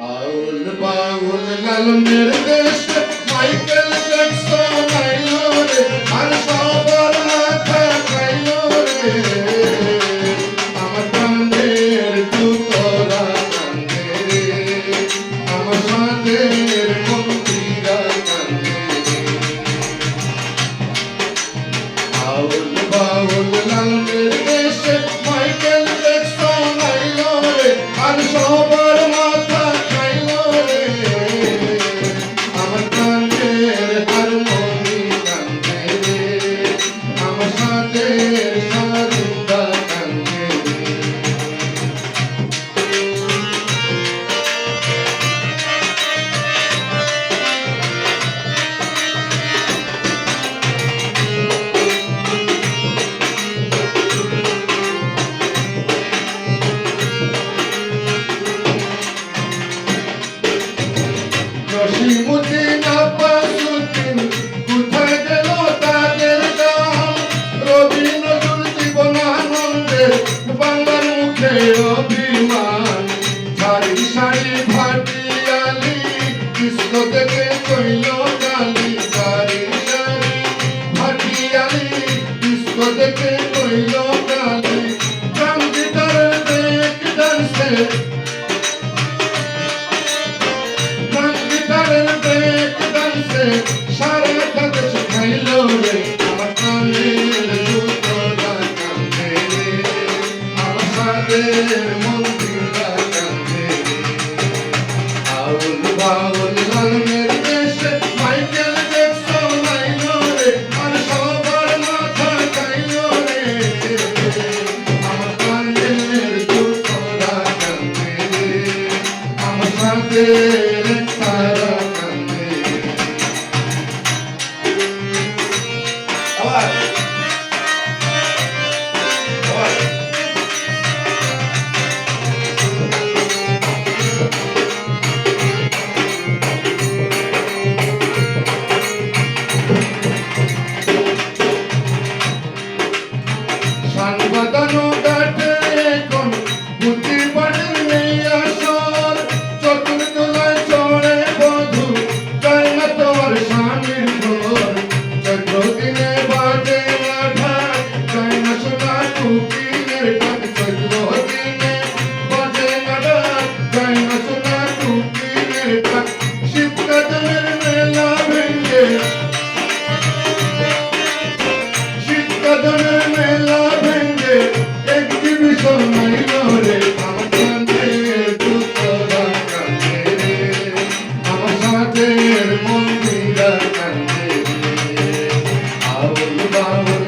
আউল বাউল লালনের দেশে Michael Jackson আইলো রে, আর সবার মাথা খাইলো রে। আমার প্রাণের টুকরা কান্দে রে, আমার সাথের মন্ত্রীরা কান্দে রে। আউল বাউল লালনের দেশে মাইকেল জ্যাকসন আইলো রে, আর সবার মাথা খাইলো রে। আমার প্রাণের হারমোনি কান্দে রে, আমার সাথের সারিন্দা কান্দে রে। জসিমুদ্দিন আব্বাসুদ্দিন কোথায় গেল তাদের গান? রবি নজরুল জীবনানন্দের বাংলার মুখে অভিমান। সারি সারি ভাটিয়ালি কৃষ্ণ দেখে কইল গালি। সারি সারি ভাটিয়ালি কৃষ্ণ দেখে কইল গালি। ড্রাম গিটার ব্রেক ডান্সে সারাটা দেশ খাইলো রে। আমার প্রাণের টুকরা কান্দে রে, আমার সাথের মন্ত্রীরা কান্দে রে। আউল বাউল লালনের দেশে মাইকেল জ্যাকসন আইলো রে, আর সবার মাথা খাইলো রে। আমার প্রাণের টুকরা কান্দে রে, আমার সাথের তারা কান্দে রে। সাংবাদানো গাটে কোন বুদ্ধি পাড়ে নেই আসর। চতুর তোলায় চড়ে বধু চাই না তোমার স্বামীর ঘর। চৈত্র দিনে বাজে আঘাত চাই না শোনা কুকিলের ডাক। চৈত্র দিনে বাজে আঘাত চাই না শোনা কুকিলের ডাক। শীতকালের মেলা ভেঙে শীতকালের মেলা ভেঙে এক্সিবিশন আইলো রে। আমার প্রাণের টুকরা কান্দে রে, আমার সাথের মন্দিরা কান্দে রে। আউল বাউল